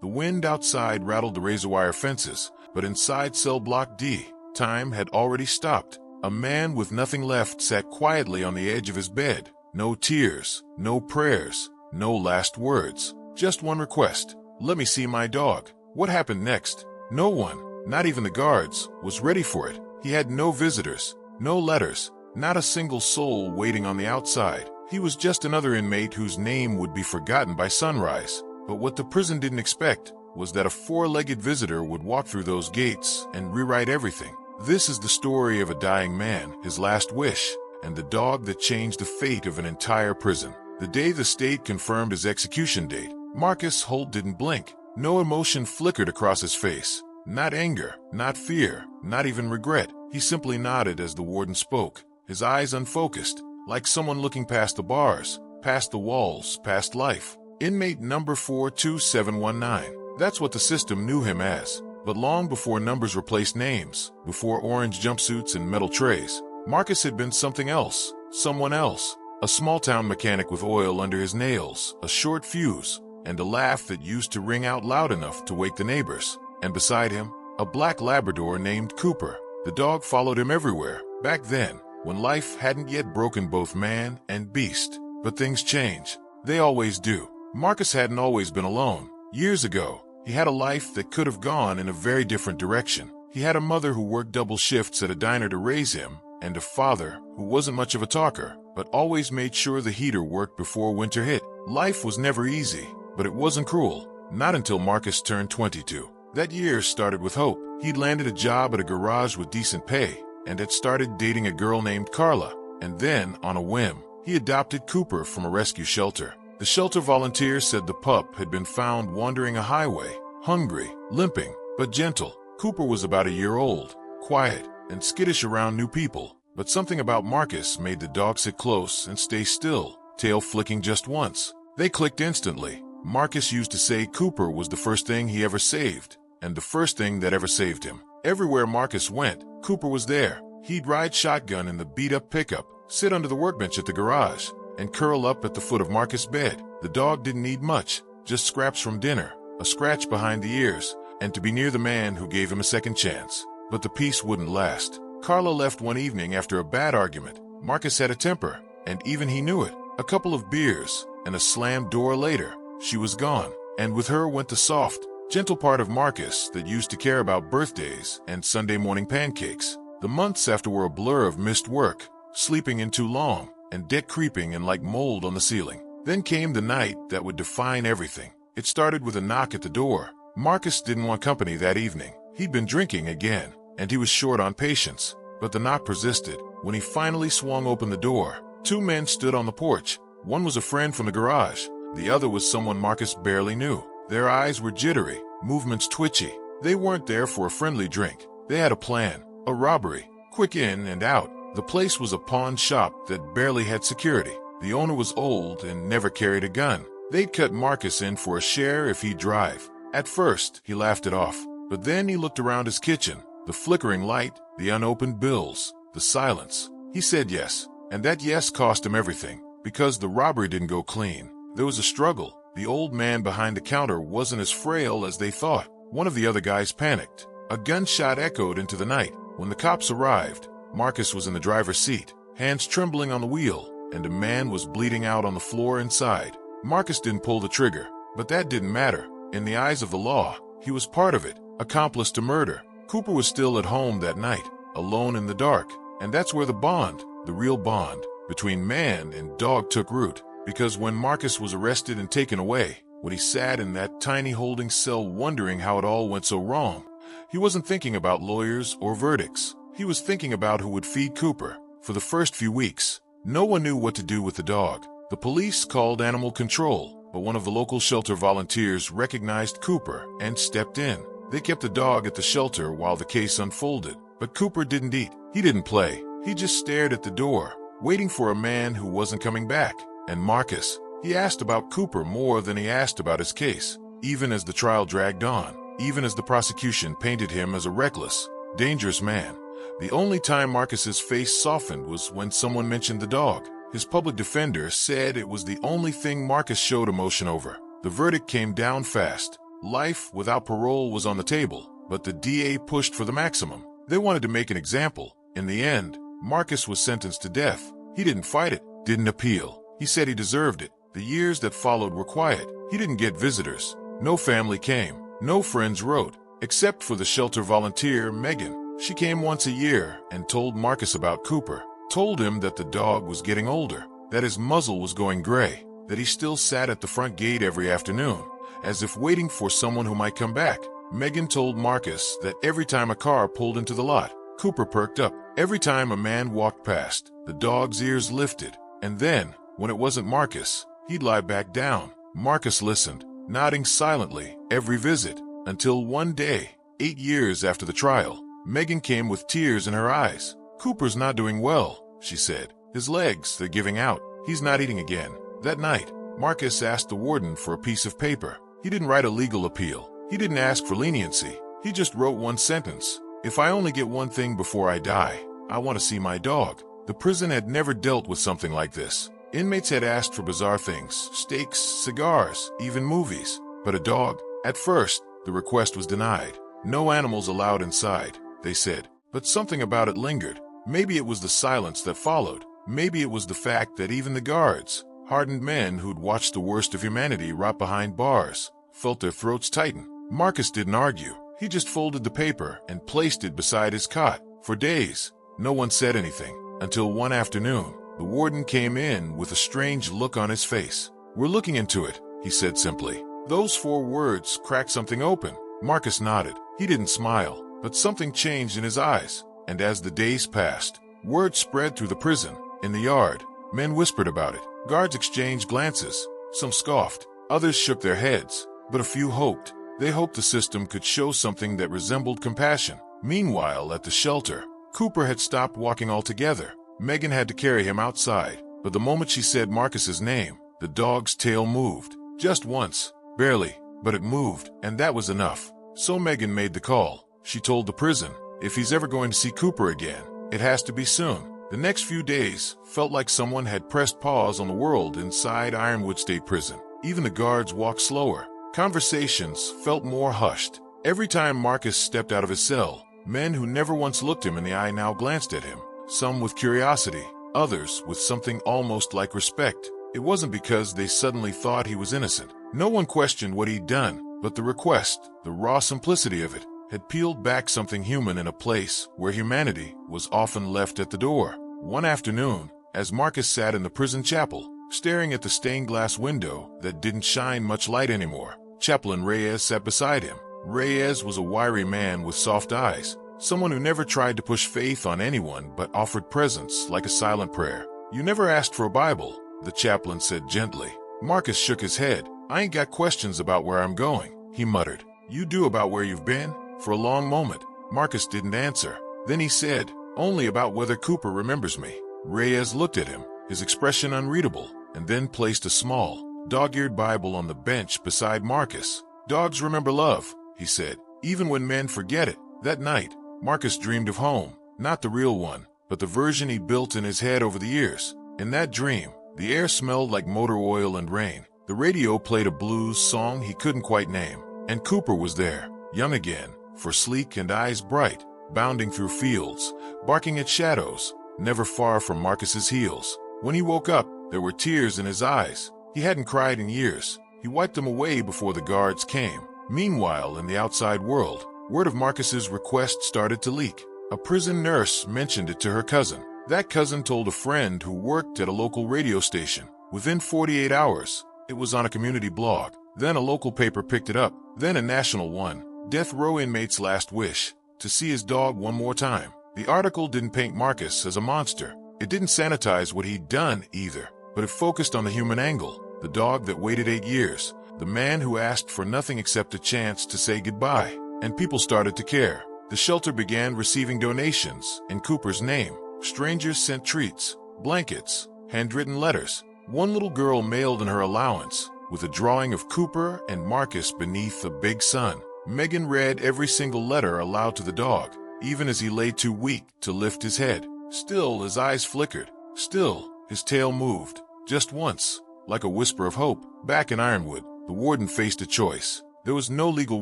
The wind outside rattled the razor wire fences, but inside cell block D, time had already stopped. A man with nothing left sat quietly on the edge of his bed. No tears, no prayers, no last words. Just one request. Let me see my dog. What happened next? No one, not even the guards, was ready for it. He had no visitors, no letters, not a single soul waiting on the outside. He was just another inmate whose name would be forgotten by sunrise. But what the prison didn't expect was that a four-legged visitor would walk through those gates and rewrite everything. This is the story of a dying man, his last wish, and the dog that changed the fate of an entire prison. The day the state confirmed his execution date, Marcus Holt didn't blink. No emotion flickered across his face. Not anger, not fear, not even regret. He simply nodded as the warden spoke, his eyes unfocused, like someone looking past the bars, past the walls, past life. Inmate number 42719. That's what the system knew him as. But long before numbers replaced names, before orange jumpsuits and metal trays, Marcus had been something else, someone else. A small-town mechanic with oil under his nails, a short fuse, and a laugh that used to ring out loud enough to wake the neighbors. And beside him, a black Labrador named Cooper. The dog followed him everywhere, back then, when life hadn't yet broken both man and beast. But things change. They always do. Marcus hadn't always been alone. Years ago, he had a life that could have gone in a very different direction. He had a mother who worked double shifts at a diner to raise him, and a father who wasn't much of a talker, but always made sure the heater worked before winter hit. Life was never easy, but it wasn't cruel. Not until Marcus turned 22. That year started with hope. He'd landed a job at a garage with decent pay, and had started dating a girl named Carla. And then, on a whim, he adopted Cooper from a rescue shelter. The shelter volunteers said the pup had been found wandering a highway, hungry, limping, but gentle. Cooper was about a year old, quiet, and skittish around new people. But something about Marcus made the dog sit close and stay still, tail flicking just once. They clicked instantly. Marcus used to say Cooper was the first thing he ever saved, and the first thing that ever saved him. Everywhere Marcus went, Cooper was there. He'd ride shotgun in the beat-up pickup, sit under the workbench at the garage, and curl up at the foot of Marcus' bed. The dog didn't need much, just scraps from dinner, a scratch behind the ears, and to be near the man who gave him a second chance. But the peace wouldn't last. Carla left one evening after a bad argument. Marcus had a temper, and even he knew it. A couple of beers, and a slammed door later, she was gone. And with her went the soft, gentle part of Marcus that used to care about birthdays and Sunday morning pancakes. The months after were a blur of missed work, sleeping in too long, and debt creeping in like mold on the ceiling. Then came the night that would define everything. It started with a knock at the door. Marcus didn't want company that evening. He'd been drinking again, and he was short on patience. But the knock persisted. When he finally swung open the door, two men stood on the porch. One was a friend from the garage. The other was someone Marcus barely knew. Their eyes were jittery, movements twitchy. They weren't there for a friendly drink. They had a plan, a robbery, quick in and out. The place was a pawn shop that barely had security. The owner was old and never carried a gun. They'd cut Marcus in for a share if he'd drive. At first, he laughed it off, but then he looked around his kitchen, the flickering light, the unopened bills, the silence. He said yes, and that yes cost him everything, because the robbery didn't go clean. There was a struggle. The old man behind the counter wasn't as frail as they thought. One of the other guys panicked. A gunshot echoed into the night. When the cops arrived, Marcus was in the driver's seat, hands trembling on the wheel, and a man was bleeding out on the floor inside. Marcus didn't pull the trigger, but that didn't matter. In the eyes of the law, he was part of it, accomplice to murder. Cooper was still at home that night, alone in the dark, and that's where the bond, the real bond, between man and dog took root. Because when Marcus was arrested and taken away, when he sat in that tiny holding cell wondering how it all went so wrong, he wasn't thinking about lawyers or verdicts. He was thinking about who would feed Cooper. For the first few weeks, no one knew what to do with the dog. The police called animal control, but one of the local shelter volunteers recognized Cooper and stepped in. They kept the dog at the shelter while the case unfolded. But Cooper didn't eat. He didn't play. He just stared at the door, waiting for a man who wasn't coming back. And Marcus, he asked about Cooper more than he asked about his case, even as the trial dragged on, even as the prosecution painted him as a reckless, dangerous man. The only time Marcus's face softened was when someone mentioned the dog. His public defender said it was the only thing Marcus showed emotion over. The verdict came down fast. Life without parole was on the table, but the DA pushed for the maximum. They wanted to make an example. In the end, Marcus was sentenced to death. He didn't fight it, didn't appeal. He said he deserved it. The years that followed were quiet. He didn't get visitors. No family came. No friends wrote, except for the shelter volunteer, Megan. She came once a year and told Marcus about Cooper, told him that the dog was getting older, that his muzzle was going gray, that he still sat at the front gate every afternoon, as if waiting for someone who might come back. Megan told Marcus that every time a car pulled into the lot, Cooper perked up. Every time a man walked past, the dog's ears lifted. And then, when it wasn't Marcus, he'd lie back down. Marcus listened, nodding silently every visit, until one day, 8 years after the trial, Megan came with tears in her eyes. "Cooper's not doing well," she said. "His legs, they're giving out. He's not eating again." That night, Marcus asked the warden for a piece of paper. He didn't write a legal appeal. He didn't ask for leniency. He just wrote one sentence. "If I only get one thing before I die, I want to see my dog." The prison had never dealt with something like this. Inmates had asked for bizarre things, steaks, cigars, even movies. But a dog? At first, the request was denied. No animals allowed inside, they said. But something about it lingered. Maybe it was the silence that followed. Maybe it was the fact that even the guards, hardened men who'd watched the worst of humanity rot behind bars, felt their throats tighten. Marcus didn't argue. He just folded the paper and placed it beside his cot. For days, no one said anything, until one afternoon, the warden came in with a strange look on his face. "We're looking into it," he said simply. Those 4 words cracked something open. Marcus nodded. He didn't smile, but something changed in his eyes. And as the days passed, word spread through the prison. In the yard, men whispered about it. Guards exchanged glances. Some scoffed. Others shook their heads. But a few hoped. They hoped the system could show something that resembled compassion. Meanwhile, at the shelter, Cooper had stopped walking altogether. Megan had to carry him outside. But the moment she said Marcus's name, the dog's tail moved. Just once. Barely. But it moved, and that was enough. So Megan made the call. She told the prison, if he's ever going to see Cooper again, it has to be soon. The next few days felt like someone had pressed pause on the world inside Ironwood State Prison. Even the guards walked slower. Conversations felt more hushed. Every time Marcus stepped out of his cell, men who never once looked him in the eye now glanced at him, some with curiosity, others with something almost like respect. It wasn't because they suddenly thought he was innocent. No one questioned what he'd done, but the request, the raw simplicity of it, had peeled back something human in a place where humanity was often left at the door. One afternoon, as Marcus sat in the prison chapel, staring at the stained glass window that didn't shine much light anymore, Chaplain Reyes sat beside him. Reyes was a wiry man with soft eyes, someone who never tried to push faith on anyone but offered presence like a silent prayer. "You never asked for a Bible," the chaplain said gently. Marcus shook his head. "I ain't got questions about where I'm going," he muttered. "You do about where you've been?" For a long moment, Marcus didn't answer. Then he said, "Only about whether Cooper remembers me." Reyes looked at him, his expression unreadable, and then placed a small, dog-eared Bible on the bench beside Marcus. "Dogs remember love," he said, "even when men forget it." That night, Marcus dreamed of home, not the real one, but the version he built in his head over the years. In that dream, the air smelled like motor oil and rain. The radio played a blues song he couldn't quite name, and Cooper was there, young again, for sleek and eyes bright, bounding through fields, barking at shadows, never far from Marcus's heels. When he woke up, there were tears in his eyes. He hadn't cried in years. He wiped them away before the guards came. Meanwhile, in the outside world, word of Marcus's request started to leak. A prison nurse mentioned it to her cousin. That cousin told a friend who worked at a local radio station. Within 48 hours, it was on a community blog. Then a local paper picked it up. Then a national one. Death row inmate's last wish, to see his dog one more time. The article didn't paint Marcus as a monster. It didn't sanitize what he'd done either, but it focused on the human angle. The dog that waited 8 years. The man who asked for nothing except a chance to say goodbye. And people started to care. The shelter began receiving donations in Cooper's name. Strangers sent treats, blankets, handwritten letters. One little girl mailed in her allowance, with a drawing of Cooper and Marcus beneath a big sun. Megan read every single letter aloud to the dog, even as he lay too weak to lift his head. Still, his eyes flickered. Still, his tail moved. Just once, like a whisper of hope. Back in Ironwood, the warden faced a choice. There was no legal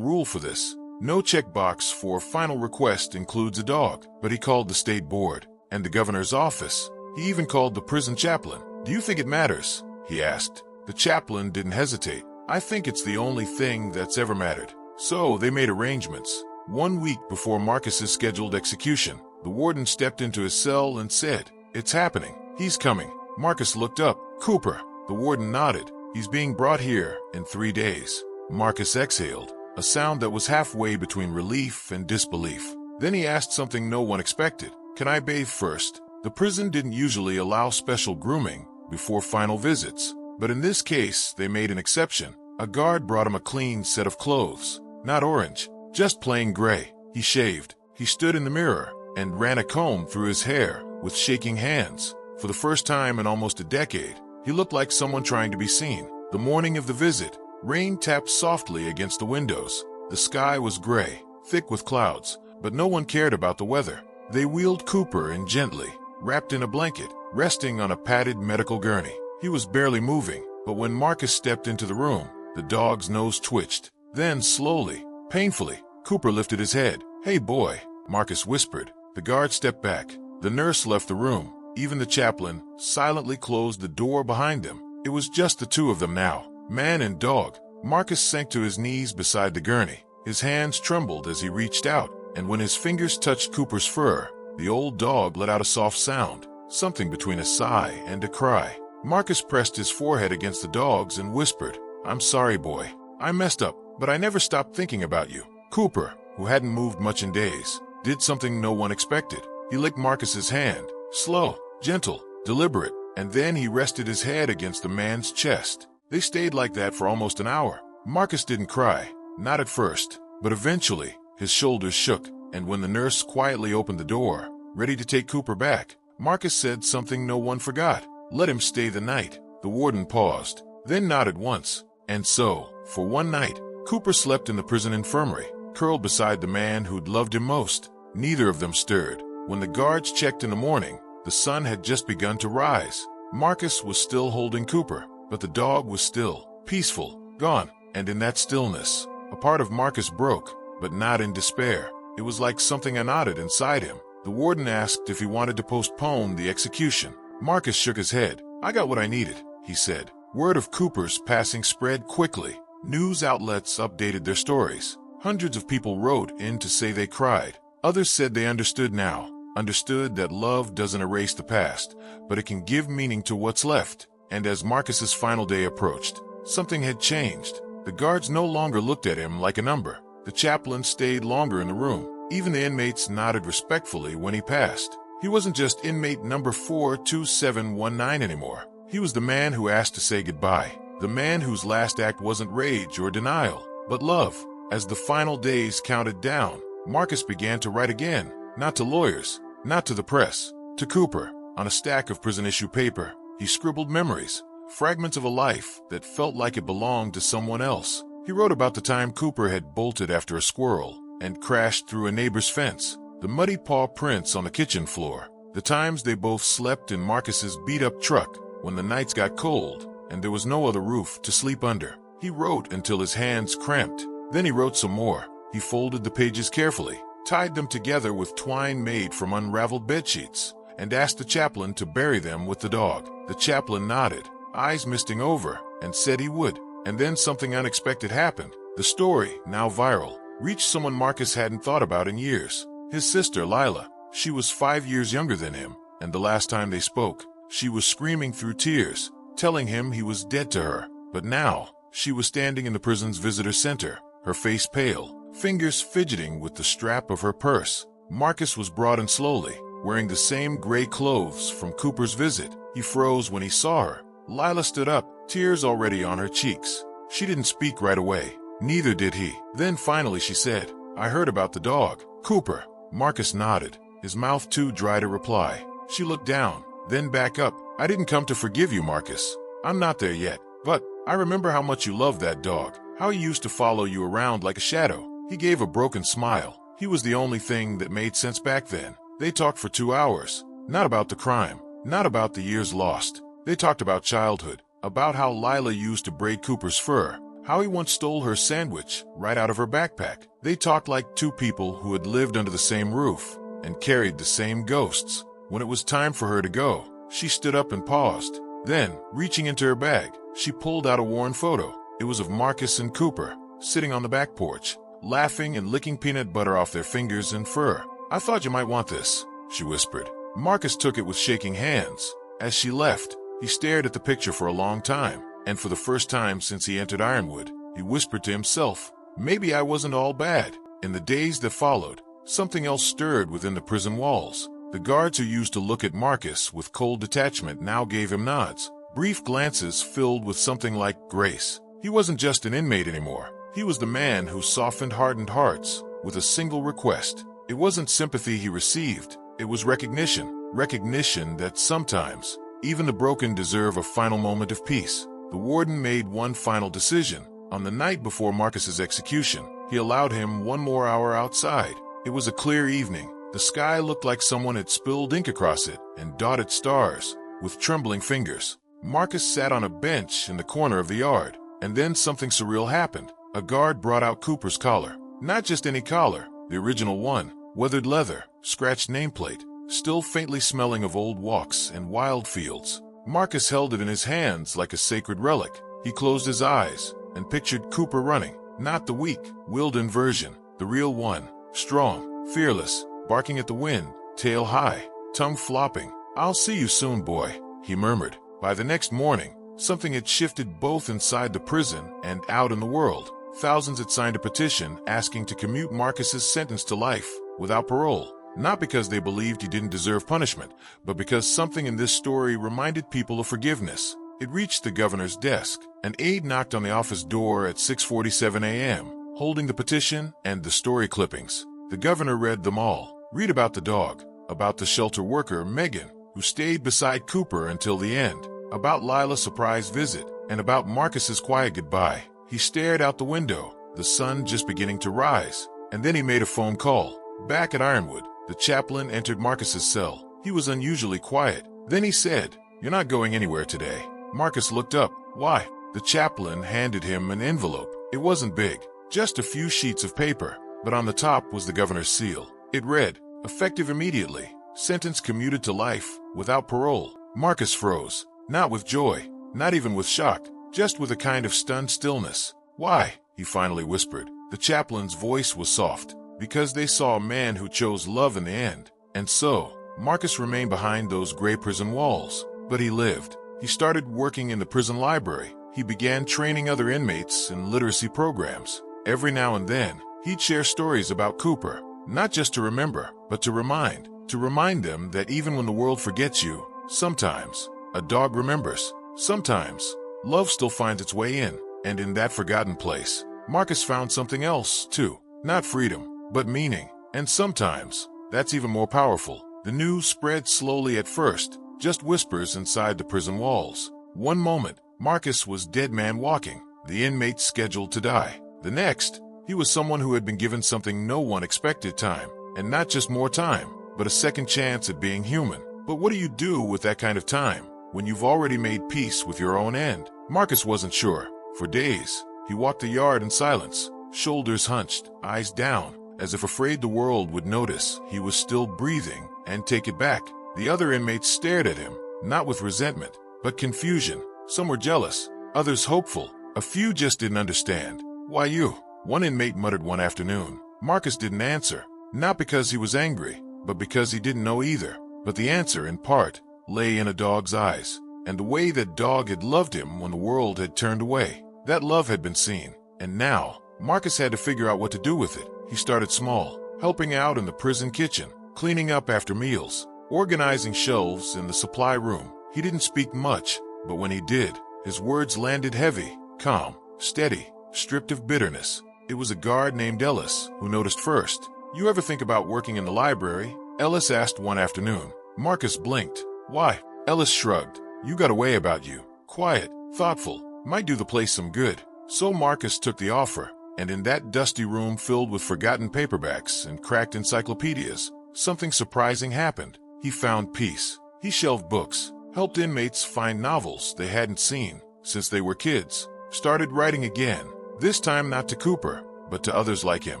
rule for this. No checkbox for final request includes a dog. But he called the state board and the governor's office. He even called the prison chaplain. "Do you think it matters?" he asked. The chaplain didn't hesitate. "I think it's the only thing that's ever mattered." So they made arrangements. 1 week before Marcus's scheduled execution, the warden stepped into his cell and said, "It's happening. He's coming." Marcus looked up. "Cooper." The warden nodded. "He's being brought here in 3 days." Marcus exhaled, a sound that was halfway between relief and disbelief. Then he asked something no one expected. "Can I bathe first?" The prison didn't usually allow special grooming before final visits, but in this case they made an exception. A guard brought him a clean set of clothes. Not orange, just plain gray. He shaved. He stood in the mirror and ran a comb through his hair with shaking hands. For the first time in almost a decade, he looked like someone trying to be seen. The morning of the visit, rain tapped softly against the windows. The sky was gray, thick with clouds, but no one cared about the weather. They wheeled Cooper in gently, wrapped in a blanket, resting on a padded medical gurney. He was barely moving, but when Marcus stepped into the room, the dog's nose twitched. Then, slowly, painfully, Cooper lifted his head. "Hey, boy," Marcus whispered. The guard stepped back. The nurse left the room. Even the chaplain silently closed the door behind them. It was just the two of them now, man and dog. Marcus sank to his knees beside the gurney. His hands trembled as he reached out, and when his fingers touched Cooper's fur, the old dog let out a soft sound, something between a sigh and a cry. Marcus pressed his forehead against the dog's and whispered, "I'm sorry, boy. I messed up, but I never stopped thinking about you." Cooper, who hadn't moved much in days, did something no one expected. He licked Marcus's hand, slow, gentle, deliberate, and then he rested his head against the man's chest. They stayed like that for almost an hour. Marcus didn't cry, not at first, but eventually his shoulders shook, and when the nurse quietly opened the door, ready to take Cooper back, Marcus said something no one forgot. "Let him stay the night." The warden paused, then nodded once. And so, for one night, Cooper slept in the prison infirmary, curled beside the man who'd loved him most. Neither of them stirred. When the guards checked in the morning, the sun had just begun to rise. Marcus was still holding Cooper, but the dog was still, peaceful, gone. And in that stillness, a part of Marcus broke, but not in despair. It was like something unknotted inside him. The warden asked if he wanted to postpone the execution. Marcus shook his head. "I got what I needed," he said. Word of Cooper's passing spread quickly. News outlets updated their stories. Hundreds of people wrote in to say they cried. Others said they understood now, understood that love doesn't erase the past, but it can give meaning to what's left. And as Marcus's final day approached, something had changed. The guards no longer looked at him like a number. The chaplain stayed longer in the room. Even the inmates nodded respectfully when he passed. He wasn't just inmate number 42719 anymore. He was the man who asked to say goodbye. The man whose last act wasn't rage or denial, but love. As the final days counted down, Marcus began to write again. Not to lawyers, not to the press, to Cooper. On a stack of prison-issue paper, he scribbled memories, fragments of a life that felt like it belonged to someone else. He wrote about the time Cooper had bolted after a squirrel and crashed through a neighbor's fence, the muddy paw prints on the kitchen floor, the times they both slept in Marcus's beat-up truck when the nights got cold and there was no other roof to sleep under. He wrote until his hands cramped. Then he wrote some more. He folded the pages carefully, tied them together with twine made from unraveled bedsheets, and asked the chaplain to bury them with the dog. The chaplain nodded, eyes misting over, and said he would. And then something unexpected happened. The story, now viral, reached someone Marcus hadn't thought about in years. His sister, Lila. She was 5 years younger than him, and the last time they spoke, she was screaming through tears, telling him he was dead to her. But now, she was standing in the prison's visitor center, her face pale, fingers fidgeting with the strap of her purse. Marcus was brought in slowly, wearing the same gray clothes from Cooper's visit. He froze when he saw her. Lila stood up, tears already on her cheeks. She didn't speak right away. Neither did he. Then finally she said, "I heard about the dog, Cooper." Marcus nodded, his mouth too dry to reply. She looked down, then back up. "I didn't come to forgive you, Marcus. I'm not there yet. But I remember how much you loved that dog, how he used to follow you around like a shadow." He gave a broken smile. He was the only thing that made sense back then. They talked for 2 hours. Not about the crime, not about the years lost. They talked about childhood, about how Lila used to braid Cooper's fur, how he once stole her sandwich right out of her backpack. They talked like two people who had lived under the same roof and carried the same ghosts. When it was time for her to go, she stood up and paused. Then, reaching into her bag, she pulled out a worn photo. It was of Marcus and Cooper, sitting on the back porch, laughing and licking peanut butter off their fingers and fur. "I thought you might want this," she whispered. Marcus took it with shaking hands. As she left, he stared at the picture for a long time, and for the first time since he entered Ironwood, he whispered to himself, "Maybe I wasn't all bad." In the days that followed, something else stirred within the prison walls. The guards who used to look at Marcus with cold detachment now gave him nods, brief glances filled with something like grace. He wasn't just an inmate anymore. He was the man who softened hardened hearts with a single request. It wasn't sympathy he received, it was recognition. Recognition that sometimes, even the broken deserve a final moment of peace. The warden made one final decision. On the night before Marcus's execution, he allowed him one more hour outside. It was a clear evening. The sky looked like someone had spilled ink across it and dotted stars with trembling fingers. Marcus sat on a bench in the corner of the yard, and then something surreal happened. A guard brought out Cooper's collar. Not just any collar, the original one, weathered leather, scratched nameplate, still faintly smelling of old walks and wild fields. Marcus held it in his hands like a sacred relic. He closed his eyes and pictured Cooper running, not the weak, Wilden version, the real one, strong, fearless, barking at the wind, tail high, tongue flopping. "I'll see you soon, boy," he murmured. By the next morning, something had shifted both inside the prison and out in the world. Thousands had signed a petition asking to commute Marcus's sentence to life without parole. Not because they believed he didn't deserve punishment, but because something in this story reminded people of forgiveness. It reached the governor's desk. An aide knocked on the office door at 6:47 a.m., holding the petition and the story clippings. The governor read them all. Read about the dog, about the shelter worker, Megan, who stayed beside Cooper until the end, about Lila's surprise visit, and about Marcus's quiet goodbye. He stared out the window, the sun just beginning to rise, and then he made a phone call. Back at Ironwood, the chaplain entered Marcus's cell. He was unusually quiet. Then he said, "You're not going anywhere today." Marcus looked up. "Why?" The chaplain handed him an envelope. It wasn't big, just a few sheets of paper, but on the top was the governor's seal. It read, "Effective immediately. Sentence commuted to life, without parole." Marcus froze. Not with joy, not even with shock, just with a kind of stunned stillness. "Why?" he finally whispered. The chaplain's voice was soft. "Because they saw a man who chose love in the end." And so, Marcus remained behind those gray prison walls. But he lived. He started working in the prison library. He began training other inmates in literacy programs. Every now and then, he'd share stories about Cooper, not just to remember, but to remind them that even when the world forgets you, sometimes a dog remembers. Sometimes love still finds its way in, and in that forgotten place, Marcus found something else too. Not freedom, but meaning. And sometimes, that's even more powerful. The news spread slowly at first, just whispers inside the prison walls. One moment, Marcus was dead man walking, the inmate scheduled to die. The next, he was someone who had been given something no one expected: time. And not just more time, but a second chance at being human. But what do you do with that kind of time, when you've already made peace with your own end? Marcus wasn't sure. For days, he walked the yard in silence, shoulders hunched, eyes down, as if afraid the world would notice he was still breathing and take it back. The other inmates stared at him, not with resentment, but confusion. Some were jealous, others hopeful. A few just didn't understand. "Why you?" one inmate muttered one afternoon. Marcus didn't answer, not because he was angry, but because he didn't know either. But the answer, in part, lay in a dog's eyes, and the way that dog had loved him when the world had turned away. That love had been seen, and now, Marcus had to figure out what to do with it. He started small, helping out in the prison kitchen, cleaning up after meals, organizing shelves in the supply room. He didn't speak much, but when he did, his words landed heavy, calm, steady, stripped of bitterness. It was a guard named Ellis who noticed first. "You ever think about working in the library?" Ellis asked one afternoon. Marcus blinked. "Why?" Ellis shrugged. "You got a way about you. Quiet, thoughtful, might do the place some good." So Marcus took the offer, and in that dusty room filled with forgotten paperbacks and cracked encyclopedias, something surprising happened. He found peace. He shelved books, helped inmates find novels they hadn't seen since they were kids, started writing again. This time not to Cooper, but to others like him.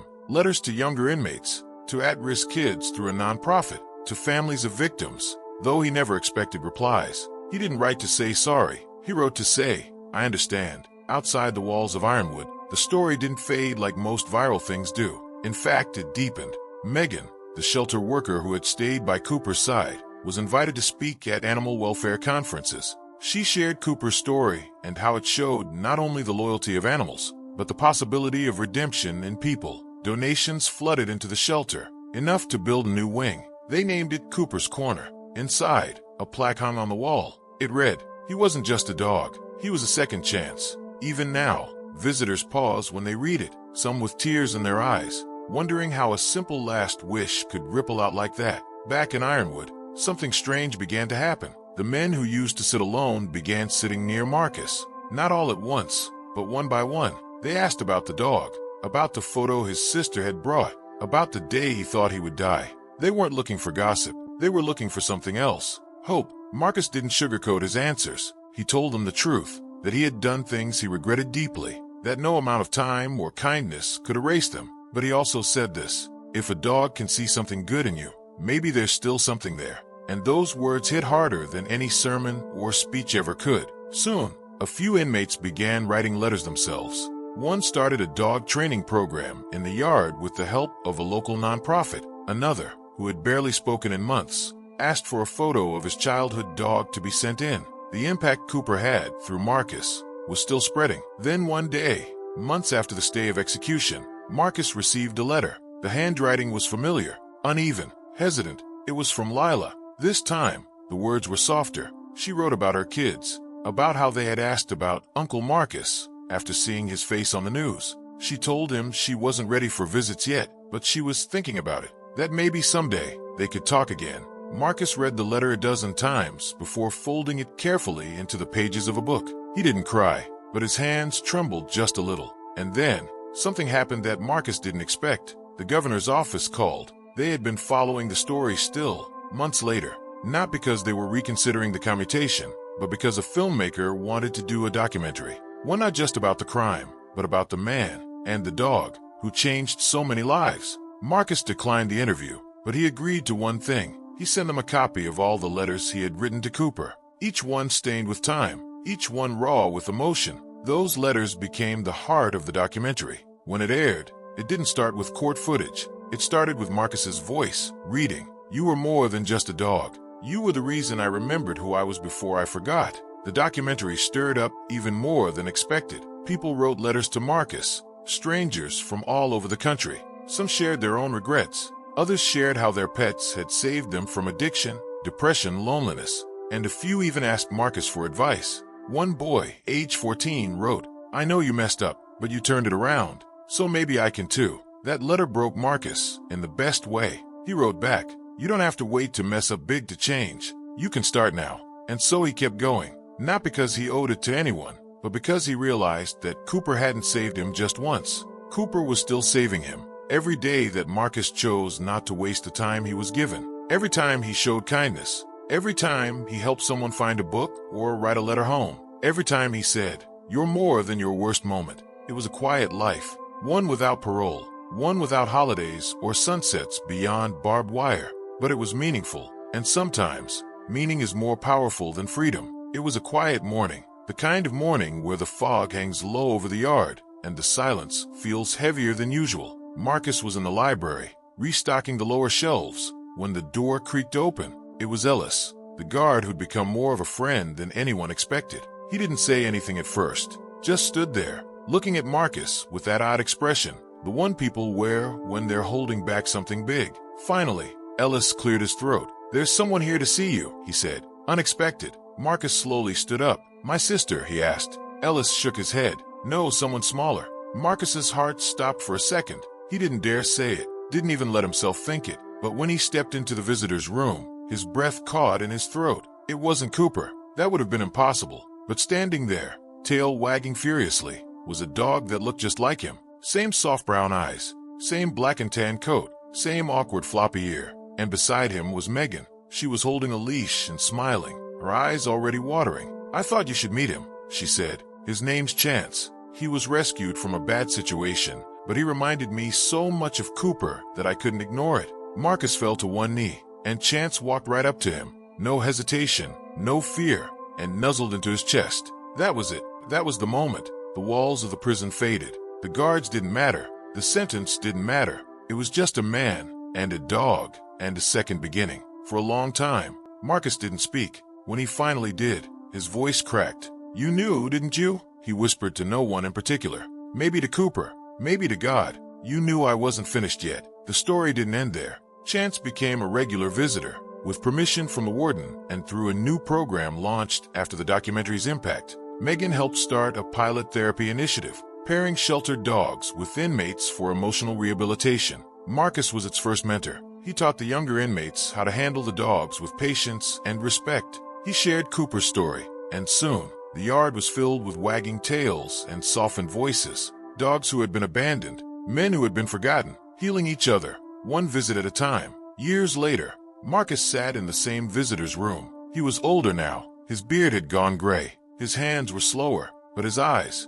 Letters to younger inmates, to at-risk kids through a nonprofit, to families of victims. Though he never expected replies, he didn't write to say sorry. He wrote to say, "I understand." Outside the walls of Ironwood, the story didn't fade like most viral things do. In fact, it deepened. Megan, the shelter worker who had stayed by Cooper's side, was invited to speak at animal welfare conferences. She shared Cooper's story and how it showed not only the loyalty of animals, but the possibility of redemption in people. Donations flooded into the shelter, enough to build a new wing. They named it Cooper's Corner. Inside, a plaque hung on the wall. It read, "He wasn't just a dog, he was a second chance." Even now, visitors pause when they read it, some with tears in their eyes, wondering how a simple last wish could ripple out like that. Back in Ironwood, something strange began to happen. The men who used to sit alone began sitting near Marcus. Not all at once, but one by one. They asked about the dog, about the photo his sister had brought, about the day he thought he would die. They weren't looking for gossip. They were looking for something else. Hope. Marcus didn't sugarcoat his answers. He told them the truth, that he had done things he regretted deeply, that no amount of time or kindness could erase them. But he also said this: if a dog can see something good in you, maybe there's still something there. And those words hit harder than any sermon or speech ever could. Soon, a few inmates began writing letters themselves. One started a dog training program in the yard with the help of a local nonprofit. Another, who had barely spoken in months, asked for a photo of his childhood dog to be sent in. The impact Cooper had, through Marcus, was still spreading. Then one day, months after the stay of execution, Marcus received a letter. The handwriting was familiar, uneven, hesitant. It was from Lila. This time, the words were softer. She wrote about her kids, about how they had asked about Uncle Marcus after seeing his face on the news. She told him she wasn't ready for visits yet, but she was thinking about it, that maybe someday they could talk again. Marcus read the letter a dozen times before folding it carefully into the pages of a book. He didn't cry, but his hands trembled just a little. And then, something happened that Marcus didn't expect. The governor's office called. They had been following the story still, months later, not because they were reconsidering the commutation, but because a filmmaker wanted to do a documentary. One not just about the crime, but about the man and the dog who changed so many lives. Marcus declined the interview, but he agreed to one thing. He sent them a copy of all the letters he had written to Cooper, each one stained with time, each one raw with emotion. Those letters became the heart of the documentary. When it aired, it didn't start with court footage. It started with Marcus's voice, reading, "You were more than just a dog. You were the reason I remembered who I was before I forgot." The documentary stirred up even more than expected. People wrote letters to Marcus, strangers from all over the country. Some shared their own regrets. Others shared how their pets had saved them from addiction, depression, loneliness. And a few even asked Marcus for advice. One boy, age 14, wrote, "I know you messed up, but you turned it around. So maybe I can too." That letter broke Marcus in the best way. He wrote back, "You don't have to wait to mess up big to change. You can start now." And so he kept going, not because he owed it to anyone, but because he realized that Cooper hadn't saved him just once. Cooper was still saving him. Every day that Marcus chose not to waste the time he was given. Every time he showed kindness. Every time he helped someone find a book or write a letter home. Every time he said, "You're more than your worst moment." It was a quiet life, one without parole, one without holidays or sunsets beyond barbed wire. But it was meaningful, and sometimes, meaning is more powerful than freedom. It was a quiet morning, the kind of morning where the fog hangs low over the yard, and the silence feels heavier than usual. Marcus was in the library, restocking the lower shelves, when the door creaked open. It was Ellis, the guard who'd become more of a friend than anyone expected. He didn't say anything at first, just stood there, looking at Marcus with that odd expression, the one people wear when they're holding back something big. Finally, Ellis cleared his throat. "There's someone here to see you," he said. Unexpected. Marcus slowly stood up. "My sister?" he asked. Ellis shook his head. "No, someone smaller." Marcus's heart stopped for a second. He didn't dare say it, didn't even let himself think it. But when he stepped into the visitor's room, his breath caught in his throat. It wasn't Cooper. That would have been impossible. But standing there, tail wagging furiously, was a dog that looked just like him. Same soft brown eyes, same black and tan coat, same awkward floppy ear. And beside him was Megan. She was holding a leash and smiling, her eyes already watering. "I thought you should meet him," she said. His name's Chance. He was rescued from a bad situation, but he reminded me so much of Cooper that I couldn't ignore it. Marcus fell to one knee, and Chance walked right up to him. No hesitation, no fear, and nuzzled into his chest. That was it. That was the moment. The walls of the prison faded. The guards didn't matter. The sentence didn't matter. It was just a man, and a dog, and a second beginning. For a long time, Marcus didn't speak. When he finally did, his voice cracked. "You knew, didn't you?" He whispered to no one in particular. Maybe to Cooper, maybe to God. "You knew I wasn't finished yet." The story didn't end there. Chance became a regular visitor, with permission from the warden and through a new program launched after the documentary's impact. Megan helped start a pilot therapy initiative, pairing sheltered dogs with inmates for emotional rehabilitation. Marcus was its first mentor. He taught the younger inmates how to handle the dogs with patience and respect. He shared Cooper's story, and soon, the yard was filled with wagging tails and softened voices. Dogs who had been abandoned, men who had been forgotten, healing each other, one visit at a time. Years later, Marcus sat in the same visitor's room. He was older now. His beard had gone gray. His hands were slower, but his eyes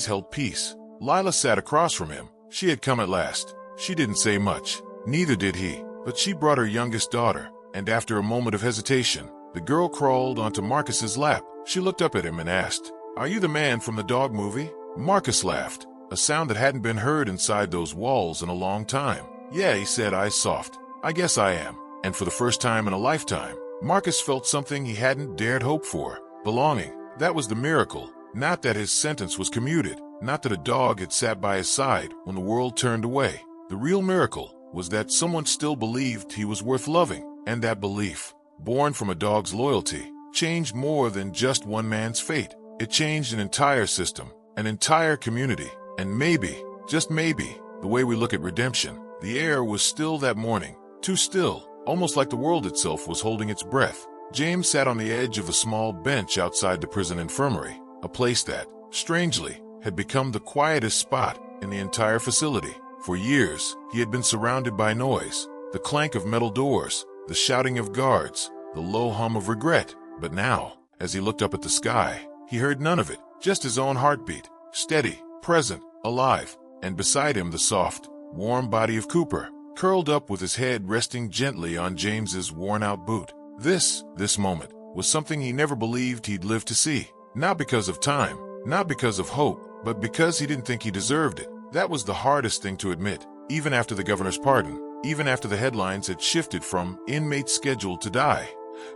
held peace. Lila sat across from him. She had come at last. She didn't say much. Neither did he. But she brought her youngest daughter, and after a moment of hesitation, the girl crawled onto Marcus's lap. She looked up at him and asked, "Are you the man from the dog movie?" Marcus laughed, a sound that hadn't been heard inside those walls in a long time. "Yeah," he said, eyes soft. "I guess I am." And for the first time in a lifetime, Marcus felt something he hadn't dared hope for. Belonging. That was the miracle. Not that his sentence was commuted. Not that a dog had sat by his side when the world turned away. The real miracle was that someone still believed he was worth loving. And that belief, born from a dog's loyalty, changed more than just one man's fate. It changed an entire system, an entire community, and maybe, just maybe, the way we look at redemption. The air was still that morning, too still, almost like the world itself was holding its breath. James sat on the edge of a small bench outside the prison infirmary, a place that, strangely, had become the quietest spot in the entire facility. For years, he had been surrounded by noise, the clank of metal doors, the shouting of guards, the low hum of regret. But now, as he looked up at the sky, he heard none of it, just his own heartbeat, steady, present, alive, and beside him the soft, warm body of Cooper, curled up with his head resting gently on James's worn-out boot. This moment, was something he never believed he'd live to see. Not because of time, not because of hope, but because he didn't think he deserved it. That was the hardest thing to admit, even after the governor's pardon, even after the headlines had shifted from "inmate scheduled to die"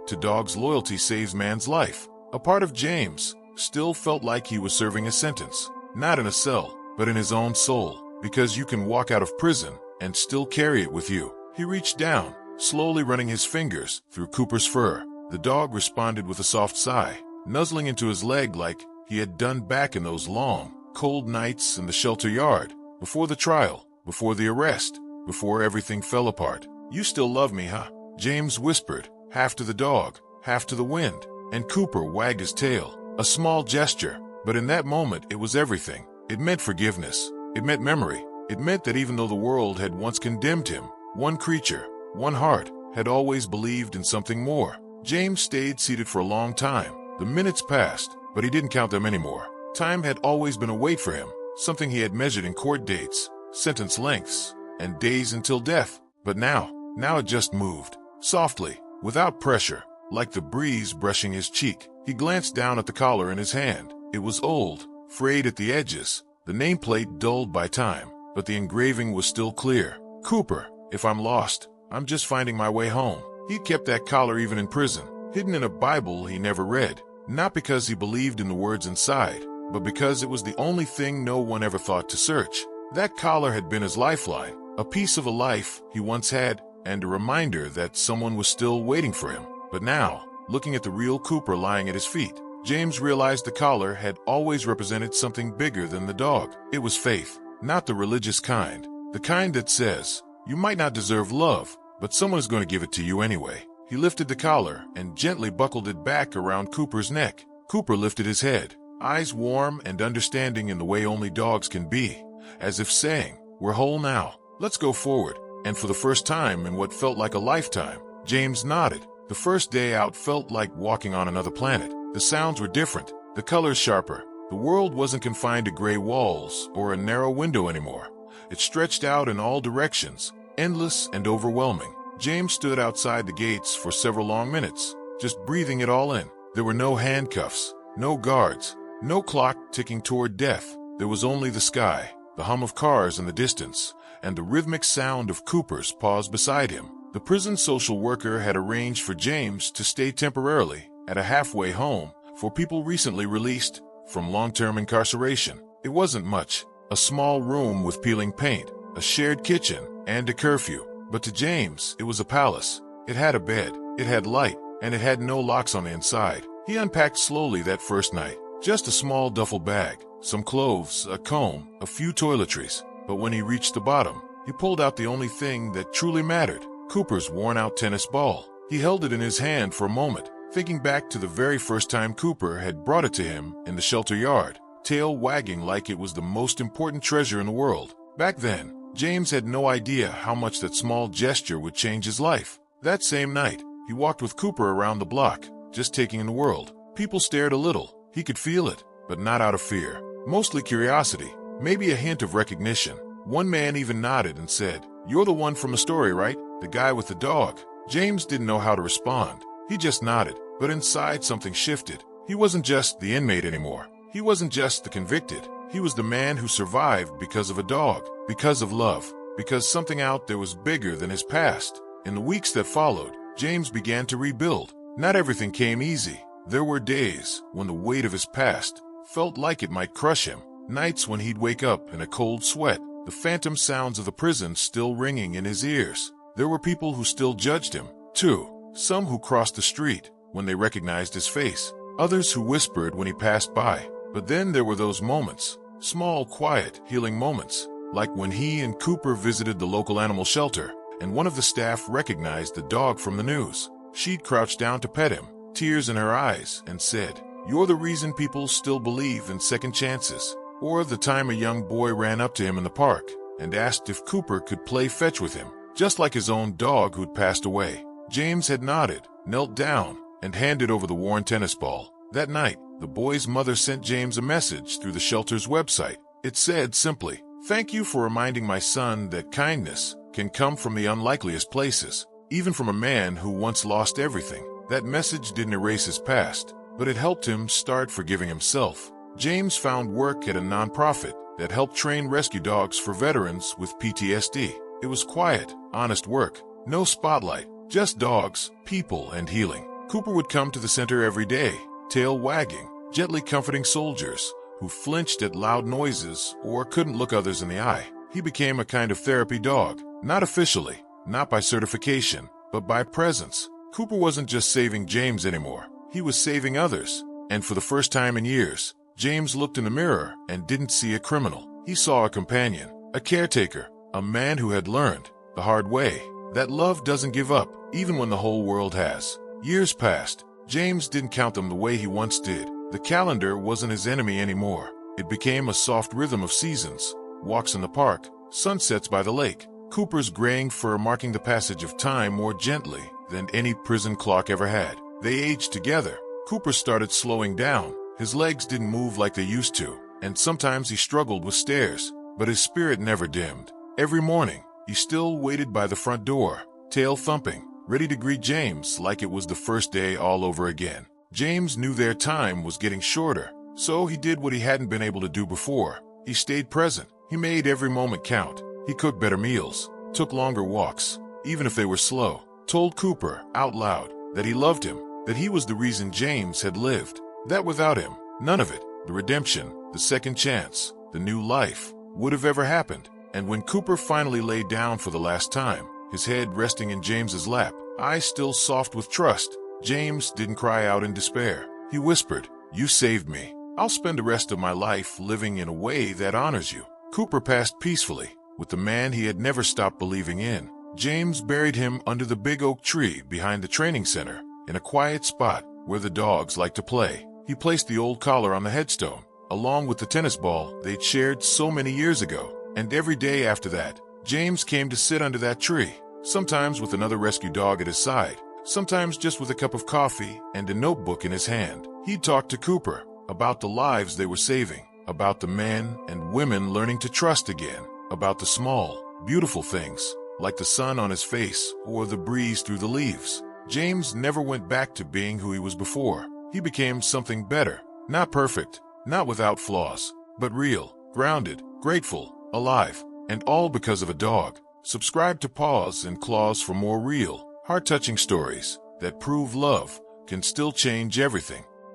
to "dog's loyalty saves man's life." A part of James still felt like he was serving a sentence, not in a cell, but in his own soul, because you can walk out of prison and still carry it with you. He reached down, slowly running his fingers through Cooper's fur. The dog responded with a soft sigh, nuzzling into his leg like he had done back in those long, cold nights in the shelter yard, before the trial, before the arrest, before everything fell apart. "You still love me, huh?" James whispered, half to the dog, half to the wind, and Cooper wagged his tail, a small gesture, but in that moment it was everything. It meant forgiveness. It meant memory. It meant that even though the world had once condemned him, one creature, one heart, had always believed in something more. James stayed seated for a long time. The minutes passed, but he didn't count them anymore. Time had always been a weight for him, something he had measured in court dates, sentence lengths, and days until death. But now it just moved, softly, without pressure, like the breeze brushing his cheek. He glanced down at the collar in his hand. It was old, frayed at the edges, the nameplate dulled by time, but the engraving was still clear. "Cooper, if I'm lost, I'm just finding my way home." He'd kept that collar even in prison, hidden in a Bible he never read, not because he believed in the words inside, but because it was the only thing no one ever thought to search. That collar had been his lifeline, a piece of a life he once had, and a reminder that someone was still waiting for him. But now, looking at the real Cooper lying at his feet, James realized the collar had always represented something bigger than the dog. It was faith, not the religious kind, the kind that says, you might not deserve love, but someone is going to give it to you anyway. He lifted the collar and gently buckled it back around Cooper's neck. Cooper lifted his head, eyes warm and understanding in the way only dogs can be, as if saying, "We're whole now. Let's go forward." And for the first time in what felt like a lifetime, James nodded. The first day out felt like walking on another planet. The sounds were different, the colors sharper, The world wasn't confined to gray walls or a narrow window anymore. It stretched out in all directions, endless and overwhelming. James stood outside the gates for several long minutes, just breathing it all in. There were no handcuffs, no guards, no clock ticking toward death. There was only the sky, the hum of cars in the distance, and the rhythmic sound of Cooper's paws beside him. The prison social worker had arranged for James to stay temporarily at a halfway home for people recently released from long-term incarceration. It wasn't much, a small room with peeling paint, a shared kitchen, and a curfew. But to James, it was a palace. It had a bed, it had light, and it had no locks on the inside. He unpacked slowly that first night, just a small duffel bag, some clothes, a comb, a few toiletries. But when he reached the bottom, he pulled out the only thing that truly mattered, Cooper's worn-out tennis ball. He held it in his hand for a moment, thinking back to the very first time Cooper had brought it to him in the shelter yard, tail wagging like it was the most important treasure in the world. Back then, James had no idea how much that small gesture would change his life. That same night, he walked with Cooper around the block, just taking in the world. People stared a little. He could feel it, but not out of fear. Mostly curiosity, maybe a hint of recognition. One man even nodded and said, "You're the one from the story, right? The guy with the dog." James didn't know how to respond. He just nodded, but inside something shifted. He wasn't just the inmate anymore. He wasn't just the convicted. He was the man who survived because of a dog, because of love, because something out there was bigger than his past. In the weeks that followed, James began to rebuild. Not everything came easy. There were days when the weight of his past felt like it might crush him. Nights when he'd wake up in a cold sweat, the phantom sounds of the prison still ringing in his ears. There were people who still judged him, too. Some who crossed the street when they recognized his face. Others who whispered when he passed by. But then there were those moments. Small, quiet, healing moments, like when he and Cooper visited the local animal shelter, and one of the staff recognized the dog from the news. She'd crouched down to pet him, tears in her eyes, and said, "You're the reason people still believe in second chances." Or the time a young boy ran up to him in the park and asked if Cooper could play fetch with him, just like his own dog who'd passed away. James had nodded, knelt down, and handed over the worn tennis ball. That night, the boy's mother sent James a message through the shelter's website. It said simply, "Thank you for reminding my son that kindness can come from the unlikeliest places, even from a man who once lost everything." That message didn't erase his past, but it helped him start forgiving himself. James found work at a nonprofit that helped train rescue dogs for veterans with PTSD. It was quiet, honest work. No spotlight, just dogs, people, and healing. Cooper would come to the center every day, tail wagging, gently comforting soldiers who flinched at loud noises or couldn't look others in the eye. He became a kind of therapy dog, not officially, not by certification, but by presence. Cooper wasn't just saving James anymore. He was saving others. And for the first time in years, James looked in the mirror and didn't see a criminal. He saw a companion, a caretaker, a man who had learned the hard way that love doesn't give up, even when the whole world has. Years passed. James didn't count them the way he once did. The calendar wasn't his enemy anymore. It became a soft rhythm of seasons, walks in the park, sunsets by the lake, Cooper's graying fur marking the passage of time more gently than any prison clock ever had. They aged together. Cooper started slowing down. His legs didn't move like they used to, and sometimes he struggled with stairs, but his spirit never dimmed. Every morning, he still waited by the front door, tail thumping, ready to greet James like it was the first day all over again. James knew their time was getting shorter, so he did what he hadn't been able to do before. He stayed present. He made every moment count. He cooked better meals, took longer walks, even if they were slow, told Cooper out loud that he loved him, that he was the reason James had lived, that without him, none of it, the redemption, the second chance, the new life, would have ever happened. And when Cooper finally lay down for the last time, his head resting in James's lap, eyes still soft with trust, James didn't cry out in despair. He whispered, "You saved me. I'll spend the rest of my life living in a way that honors you." Cooper passed peacefully, with the man he had never stopped believing in. James buried him under the big oak tree behind the training center, in a quiet spot where the dogs liked to play. He placed the old collar on the headstone, along with the tennis ball they'd shared so many years ago. And every day after that, James came to sit under that tree, sometimes with another rescue dog at his side, sometimes just with a cup of coffee and a notebook in his hand. He'd talk to Cooper, about the lives they were saving, about the men and women learning to trust again, about the small, beautiful things, like the sun on his face or the breeze through the leaves. James never went back to being who he was before. He became something better, not perfect, not without flaws, but real, grounded, grateful, alive, and all because of a dog. Subscribe to Paws and Claws for more real, heart-touching stories that prove love can still change everything.